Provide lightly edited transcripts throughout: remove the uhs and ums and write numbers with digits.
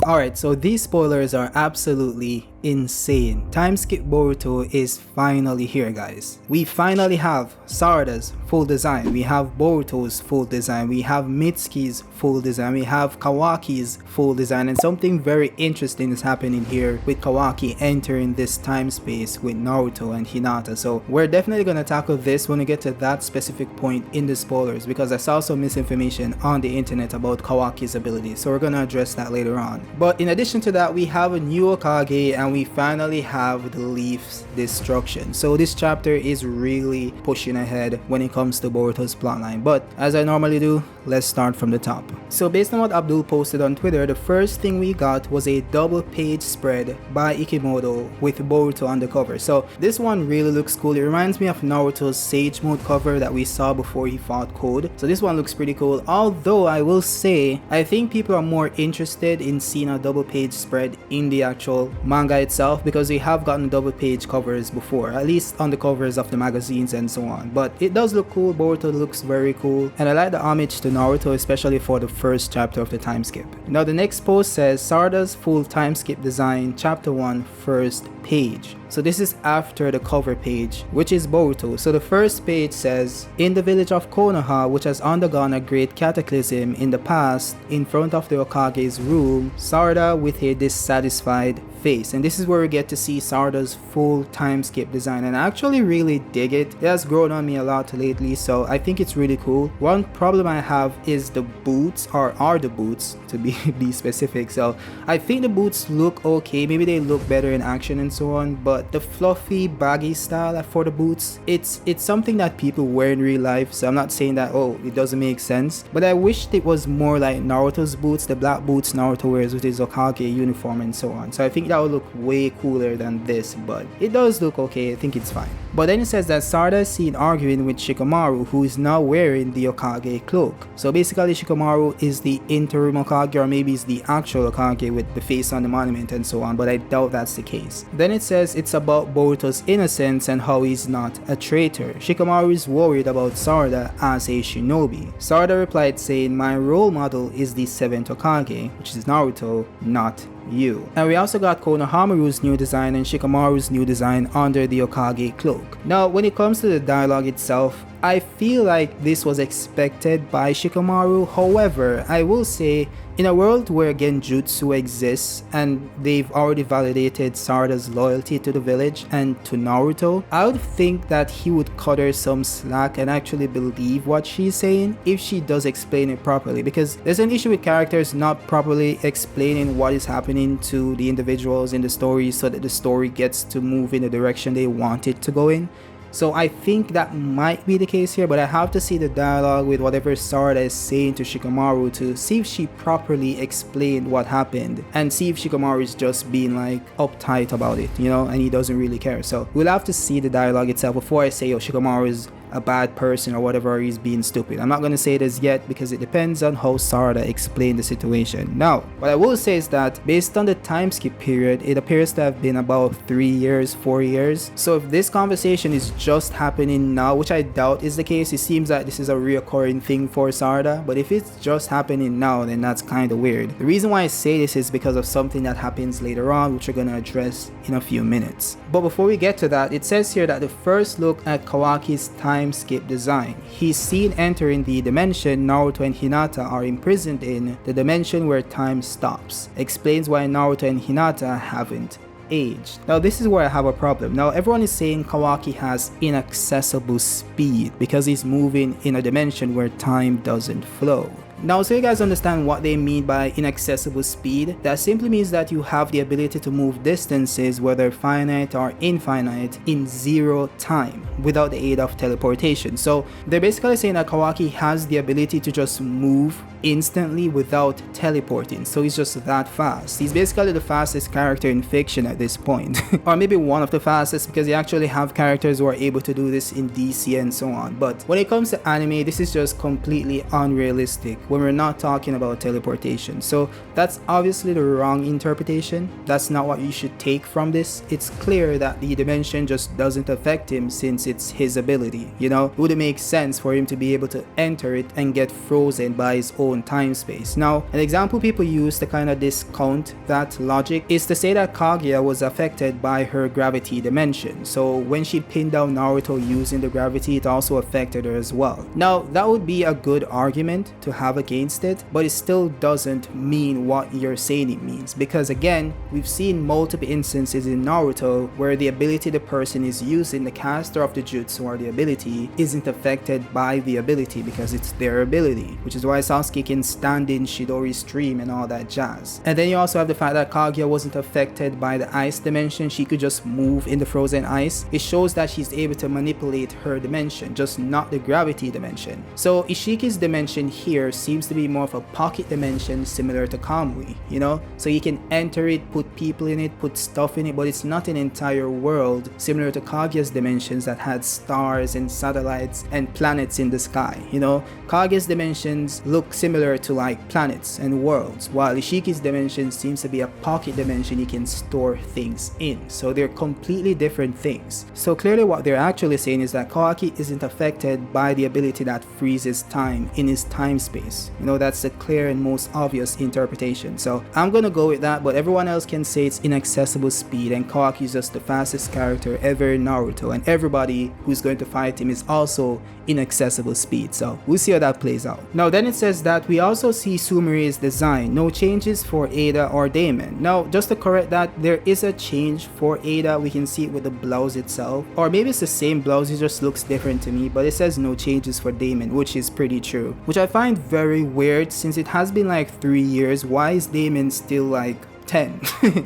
Alright, so these spoilers are absolutely insane. Timeskip Boruto is finally here, guys. We finally have Sarada's full design, we have Boruto's full design, we have Mitsuki's full design, we have Kawaki's full design, and something very interesting is happening here with Kawaki entering this time space with Naruto and Hinata. So we're definitely going to tackle this when we get to that specific point in the spoilers, because I saw some misinformation on the internet about Kawaki's abilities, so we're going to address that later on. But in addition to that, we have a new Hokage and we finally have the Leaf's destruction. So this chapter is really pushing ahead when it comes to Boruto's plotline. But as I normally do, let's start from the top. So based on what Abdul posted on Twitter, the first thing we got was a double page spread by Ikimoto with Boruto on the cover. So this one really looks cool. It reminds me of Naruto's Sage Mode cover that we saw before he fought Code. So this one looks pretty cool. Although I will say, I think people are more interested in seeing a double page spread in the actual manga itself, because we have gotten double page covers before, at least on the covers of the magazines and so on. But it does look cool. Boruto looks very cool, and I like the homage to Naruto, especially for the first chapter of the time skip. Now the next post says Sarada's full time skip design, chapter 1, first page. So this is after the cover page, which is Boruto. So the first page says, in the village of Konoha, which has undergone a great cataclysm in the past, in front of the Hokage's room, Sarada with a dissatisfied face. And this is where we get to see Sarada's full time skip design, and I actually really dig it. It has grown on me a lot lately, so I think it's really cool. One problem I have is the boots, or are the boots to be specific. So I think the boots look okay, maybe they look better in action and so on, but the fluffy baggy style for the boots, it's something that people wear in real life. So I'm not saying that, oh, it doesn't make sense, but I wished it was more like Naruto's boots, the black boots Naruto wears with his Hokage uniform and so on. So I think that would look way cooler than this, but it does look okay. I think it's fine. But then it says that Sarada is seen arguing with Shikamaru, who is now wearing the Hokage cloak. So basically Shikamaru is the interim Hokage, or maybe is the actual Hokage with the face on the monument and so on, but I doubt that's the case. Then it says it's about Boruto's innocence and how he's not a traitor. Shikamaru is worried about Sarada as a shinobi. Sarada replied saying, my role model is the 7th Hokage, which is Naruto, not you. And we also got Konohamaru's new design and Shikamaru's new design under the Hokage cloak. Now when it comes to the dialogue itself, I feel like this was expected by Shikamaru. However, I will say, in a world where Genjutsu exists and they've already validated Sarada's loyalty to the village and to Naruto, I would think that he would cut her some slack and actually believe what she's saying if she does explain it properly, because there's an issue with characters not properly explaining what is happening to the individuals in the story so that the story gets to move in the direction they want it to go in. So I think that might be the case here, but I have to see the dialogue with whatever Sarada is saying to Shikamaru to see if she properly explained what happened, and see if Shikamaru is just being like uptight about it, you know, and he doesn't really care. So we'll have to see the dialogue itself before I say, yo, Shikamaru is a bad person or whatever, he's being stupid. I'm not going to say this yet because it depends on how Sarada explained the situation. Now, what I will say is that based on the time skip period, it appears to have been about 3 years, 4 years. So if this conversation is just happening now, which I doubt is the case, it seems like this is a reoccurring thing for Sarada, but if it's just happening now, then that's kind of weird. The reason why I say this is because of something that happens later on, which we're going to address in a few minutes. But before we get to that, it says here that the first look at Kawaki's time skip design, he's seen entering the dimension Naruto and Hinata are imprisoned in, the dimension where time stops. Explains why Naruto and Hinata haven't aged. Now this is where I have a problem. Now everyone is saying Kawaki has inaccessible speed because he's moving in a dimension where time doesn't flow. Now, so you guys understand what they mean by inaccessible speed, that simply means that you have the ability to move distances, whether finite or infinite, in 0 time without the aid of teleportation. So they're basically saying that Kawaki has the ability to just move instantly without teleporting. So he's just that fast. He's basically the fastest character in fiction at this point. Or maybe one of the fastest, because you actually have characters who are able to do this in DC and so on. But when it comes to anime, this is just completely unrealistic. when we're not talking about teleportation. So that's obviously the wrong interpretation. That's not what you should take from this. It's clear that the dimension just doesn't affect him since it's his ability, you know? It would make sense for him to be able to enter it and get frozen by his own time space. Now, an example people use to kind of discount that logic is to say that Kaguya was affected by her gravity dimension. So when she pinned down Naruto using the gravity, it also affected her as well. Now, that would be a good argument to have against it, but it still doesn't mean what you're saying it means, because again, we've seen multiple instances in Naruto where the ability the person is using, the caster of the jutsu or the ability, isn't affected by the ability because it's their ability, which is why Sasuke can stand in Chidori's stream and all that jazz. And then you also have the fact that Kaguya wasn't affected by the ice dimension. She could just move in the frozen ice. It shows that she's able to manipulate her dimension, just not the gravity dimension. So Ishiki's dimension here seems to be more of a pocket dimension similar to Kamui, you know? So you can enter it, put people in it, put stuff in it, but it's not an entire world similar to Kaguya's dimensions that had stars and satellites and planets in the sky, you know? Kaguya's dimensions look similar to like planets and worlds, while Ishiki's dimension seems to be a pocket dimension you can store things in. So they're completely different things. So clearly what they're actually saying is that Kawaki isn't affected by the ability that freezes time in his time space. You know, that's the clear and most obvious interpretation. So I'm gonna go with that, but everyone else can say it's inaccessible speed and Kawaki is just the fastest character ever in Naruto, and everybody who's going to fight him is also inaccessible speed. So we'll see how that plays out. Now then it says that we also see Sumeru's design, no changes for Ada or Damon. Now just to correct that, there is a change for Ada. We can see it with the blouse itself, or maybe it's the same blouse, it just looks different to me, but it says no changes for Damon, which is pretty true, which I find very weird since it has been like 3 years. Why is Damon still like 10?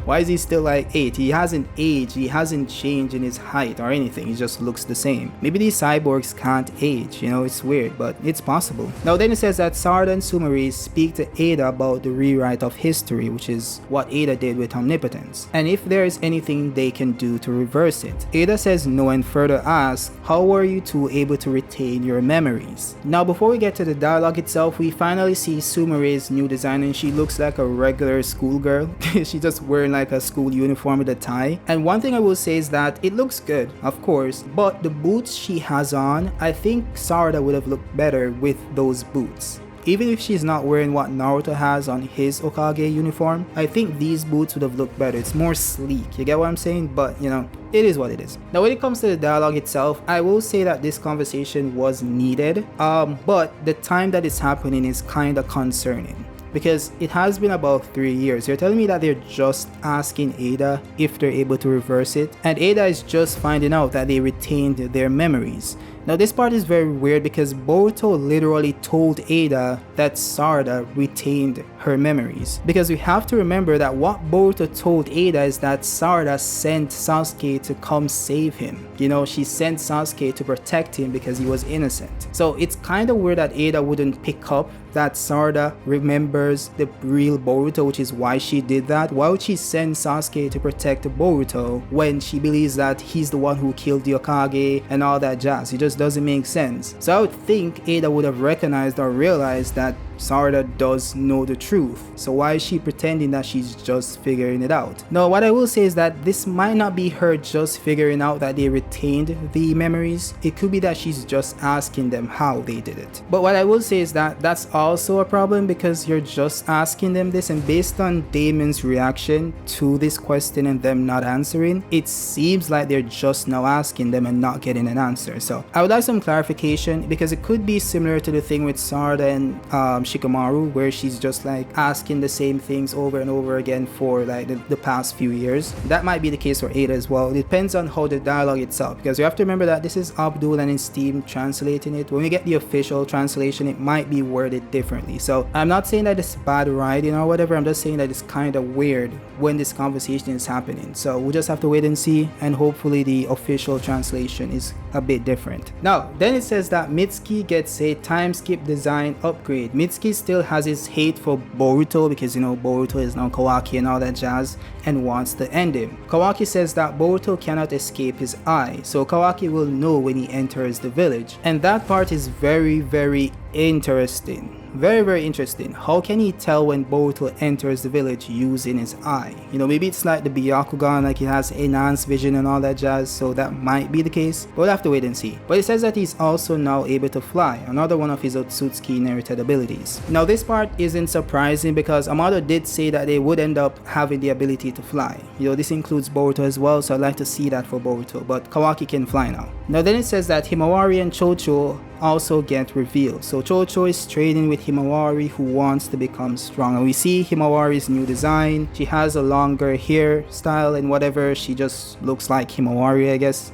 Why is he still like 8? He hasn't aged, he hasn't changed in his height or anything, he just looks the same. Maybe these cyborgs can't age, you know, it's weird, but it's possible. Now then it says that Sarada and Sumeru speak to Ada about the rewrite of history, which is what Ada did with Omnipotence, and if there is anything they can do to reverse it. Ada says no and further asks, how were you two able to retain your memories? Now before we get to the dialogue itself, we finally see Sumeru's new design and she looks like a regular schoolgirl. She's just wearing like a school uniform with a tie. And one thing I will say is that it looks good, of course, but the boots she has on, I think Sarada would have looked better with those boots. Even if she's not wearing what Naruto has on his Hokage uniform, I think these boots would have looked better. It's more sleek, you get what I'm saying? But you know, it is what it is. Now when it comes to the dialogue itself, I will say that this conversation was needed, but the time that it's happening is kind of concerning, because it has been about 3 years. You're telling me that they're just asking Ada if they're able to reverse it, and Ada is just finding out that they retained their memories. Now this part is very weird because Boruto literally told Ada that Sarada retained her memories, because we have to remember that what Boruto told Ada is that Sarada sent Sasuke to come save him. You know, she sent Sasuke to protect him because he was innocent. So it's kind of weird that Ada wouldn't pick up that Sarada remembers the real Boruto, which is why she did that. Why would she send Sasuke to protect Boruto when she believes that he's the one who killed the Hokage and all that jazz? It just doesn't make sense. So I would think Ada would have recognized or realized that Sarada does know the truth. So why is she pretending that she's just figuring it out? Now what I will say is that this might not be her just figuring out that they retained the memories. It could be that she's just asking them how they did it. But what I will say is that that's also a problem, because you're just asking them this, and based on Damon's reaction to this question and them not answering, it seems like they're just now asking them and not getting an answer. So I would like some clarification, because it could be similar to the thing with Sarada and Shikamaru, where she's just like asking the same things over and over again for like the past few years. That might be the case for Ada as well. It depends on how the dialogue itself, because you have to remember that this is Abdul and his team translating it. When we get the official translation, it might be worded differently. So I'm not saying that it's bad writing or whatever, I'm just saying that it's kind of weird when this conversation is happening. So we'll just have to wait and see, and hopefully the official translation is a bit different. Now then it says that Mitsuki gets a time skip design upgrade. Mitsuki still has his hate for Boruto, because you know Boruto is now Kawaki and all that jazz, and wants to end him. Kawaki says that Boruto cannot escape his eye, so Kawaki will know when he enters the village, and that part is very interesting. very, very interesting. How can he tell when Boruto enters the village using his eye? You know, maybe it's like the Byakugan, like he has enhanced vision and all that jazz, so that might be the case. We'll have to wait and see. But it says that he's also now able to fly, another one of his Otsutsuki inherited abilities. Now this part isn't surprising because Amado did say that they would end up having the ability to fly. You know, this includes Boruto as well, so I'd like to see that for Boruto, but Kawaki can fly now. Now then it says that Himawari and Chocho also get revealed. So Chocho is training with Himawari, who wants to become strong, and we see Himawari's new design. She has a longer hairstyle and whatever, she just looks like Himawari, I guess.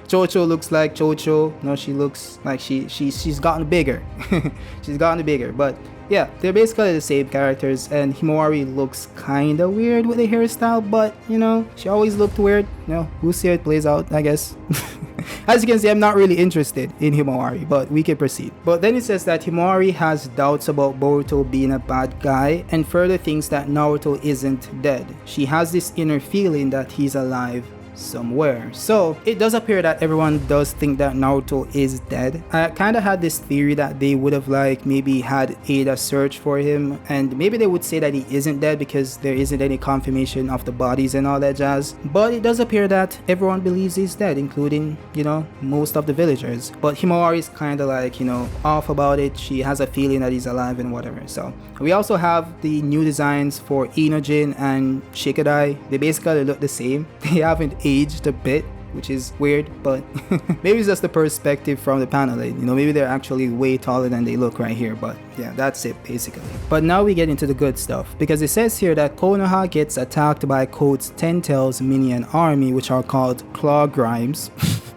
Chocho looks like Chocho. No, she looks like she's gotten bigger. She's gotten bigger, but yeah, they're basically the same characters, and Himawari looks kinda weird with the hairstyle, but you know, she always looked weird. You know, we'll see how it plays out, I guess. As you can see, I'm not really interested in Himawari, but we can proceed. But then it says that Himawari has doubts about Boruto being a bad guy, and further thinks that Naruto isn't dead. She has this inner feeling that he's alive somewhere. So it does appear that everyone does think that Naruto is dead. I kind of had this theory that they would have like maybe had Ada search for him, and maybe they would say that he isn't dead because there isn't any confirmation of the bodies and all that jazz. But it does appear that everyone believes he's dead, including, you know, most of the villagers. But Himawari is kind of like, you know, off about it. She has a feeling that he's alive and whatever. So we also have the new designs for Inojin and Shikadai. They basically look the same. They haven't aged a bit, which is weird, but maybe it's just the perspective from the panel. You know, maybe they're actually way taller than they look right here, but yeah, that's it basically. But now we get into the good stuff, because it says here that Konoha gets attacked by Code's 10 Tails minion army, which are called Claw Grimes.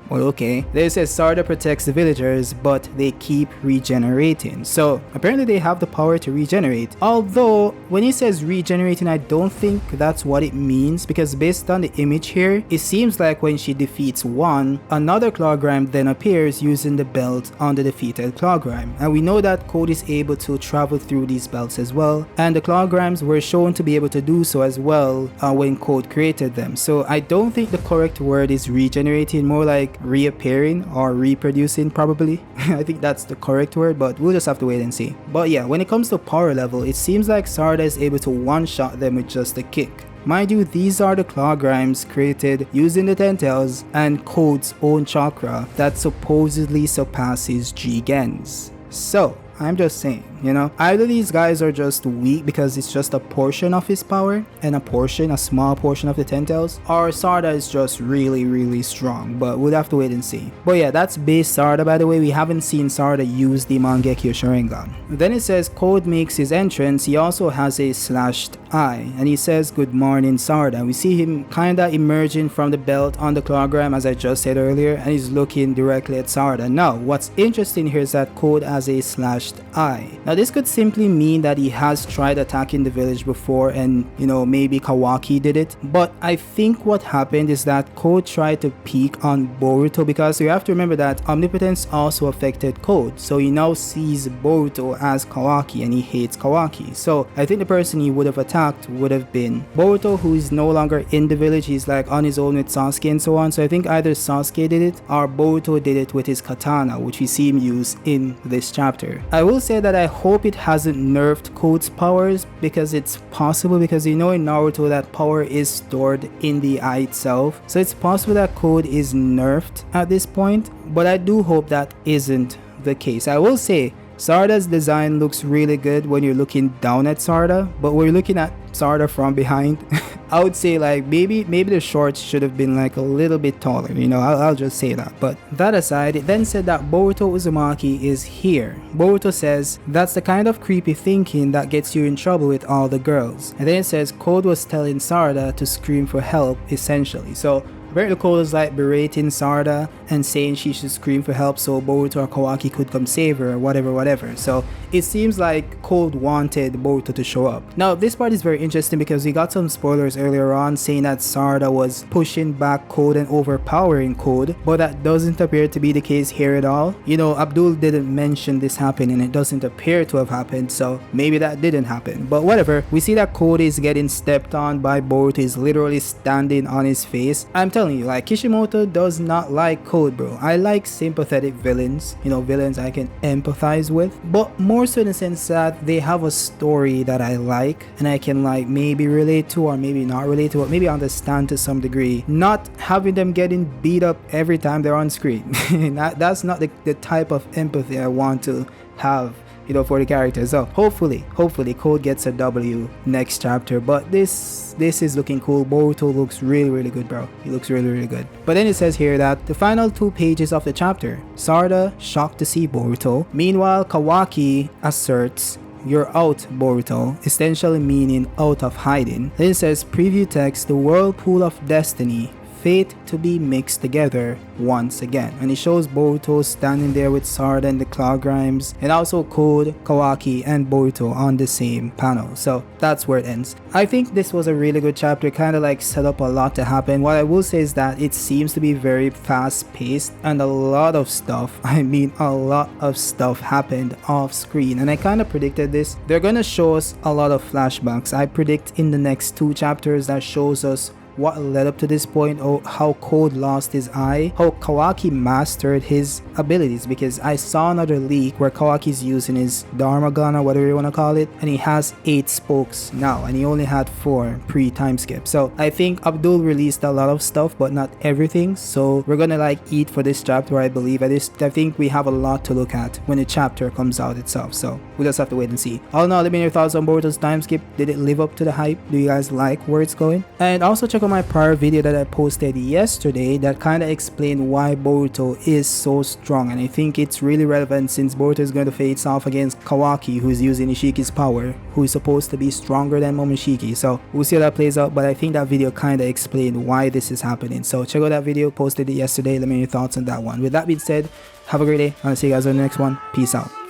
Well, okay. Then it says Sarada protects the villagers, but they keep regenerating. So apparently they have the power to regenerate. Although when it says regenerating, I don't think that's what it means, because based on the image here, it seems like when she defeats one, another Clawgrime then appears using the belt on the defeated Clawgrime. And we know that Code is able to travel through these belts as well, and the Clawgrimes were shown to be able to do so as well when Code created them. So I don't think the correct word is regenerating, more like reappearing or reproducing probably. I think that's the correct word, but we'll just have to wait and see. But yeah, when it comes to power level, it seems like Sarada is able to one-shot them with just a kick. Mind you, these are the Clawgrimes created using the 10 Tails and Code's own chakra that supposedly surpasses Jigen's. So I'm just saying, you know, either these guys are just weak because it's just a portion of his power and a small portion of the 10 Tails, or Sarada is just really strong, but we'll have to wait and see. But yeah, that's base Sarada, by the way. We haven't seen Sarada use the Mangekyo Sharingan. Then it says Code makes his entrance. He also has a slashed eye, and he says good morning Sarada. We see him kinda emerging from the belt on the Clawgram, as I just said earlier, and he's looking directly at Sarada. Now what's interesting here is that Code has a slashed eye. Now this could simply mean that he has tried attacking the village before, and you know, maybe Kawaki did it. But I think what happened is that Code tried to peek on Boruto, because you have to remember that Omnipotence also affected Code, so he now sees Boruto as Kawaki and he hates Kawaki. So I think the person he would have attacked would have been Boruto, who is no longer in the village. He's like on his own with Sasuke and so on. So I think either Sasuke did it or Boruto did it with his katana, which we see him use in this chapter. I will say that I hope it hasn't nerfed Code's powers, because it's possible, because you know in Naruto that power is stored in the eye itself, so it's possible that Code is nerfed at this point, but I do hope that isn't the case. I will say Sarada's design looks really good when you're looking down at Sarada, but when you're looking at Sarada from behind, I would say like maybe the shorts should have been like a little bit taller, you know, I'll just say that. But that aside, it then said that Boruto Uzumaki is here. Boruto says that's the kind of creepy thinking that gets you in trouble with all the girls. And then it says Code was telling Sarada to scream for help, essentially. So apparently Code is like berating Sarada and saying she should scream for help so Boruto or Kawaki could come save her or whatever. So it seems like Code wanted Boruto to show up. Now this part is very interesting because we got some spoilers earlier on saying that Sarada was pushing back Code and overpowering Code, but that doesn't appear to be the case here at all. You know, Abdul didn't mention this happening, it doesn't appear to have happened, so maybe that didn't happen. But whatever, we see that Code is getting stepped on by Boruto. Is literally standing on his face. I'm telling telling you, like, Kishimoto does not like Code, bro. I like sympathetic villains, you know, villains I can empathize with, but more so in the sense that they have a story that I like and I can like maybe relate to or maybe not relate to, or maybe understand to some degree. Not having them getting beat up every time they're on screen. That's not the type of empathy I want to have, you know, for the characters. So hopefully Code gets a W next chapter. But this is looking cool. Boruto looks really good, bro. He looks really good. But then it says here that the final 2 pages of the chapter, Sarada shocked to see Boruto. Meanwhile, Kawaki asserts, "You're out, Boruto," essentially meaning out of hiding. Then it says preview text, "The whirlpool of destiny, fate to be mixed together once again." And it shows Boruto standing there with Sarada and the Cloud Grimes, and also Code, Kawaki, and Boruto on the same panel. So that's where it ends. I think this was a really good chapter, kind of like set up a lot to happen. What I will say is that it seems to be very fast paced and a lot of stuff, I mean a lot of stuff happened off screen, and I kind of predicted this. They're gonna show us a lot of flashbacks. I predict in the next 2 chapters that shows us what led up to this point, or how Code lost his eye, how Kawaki mastered his abilities, because I saw another leak where Kawaki's using his Dharma gun or whatever you want to call it, and he has 8 spokes now and he only had 4 pre-time skip. So I think Abdul released a lot of stuff but not everything, so we're gonna like eat for this chapter. I believe I think we have a lot to look at when the chapter comes out itself, so we'll just have to wait and see. All in all, let me know your thoughts on Boruto's time skip. Did it live up to the hype? Do you guys like where it's going? And also check out my prior video that I posted yesterday that kind of explained why Boruto is so strong, and I think it's really relevant since Boruto is going to face off against Kawaki, who's using Ishiki's power, who is supposed to be stronger than Momoshiki. So we'll see how that plays out, but I think that video kind of explained why this is happening. So check out that video, posted it yesterday. Let me know your thoughts on that one. With that being said, have a great day, and I'll see you guys on the next one. Peace out.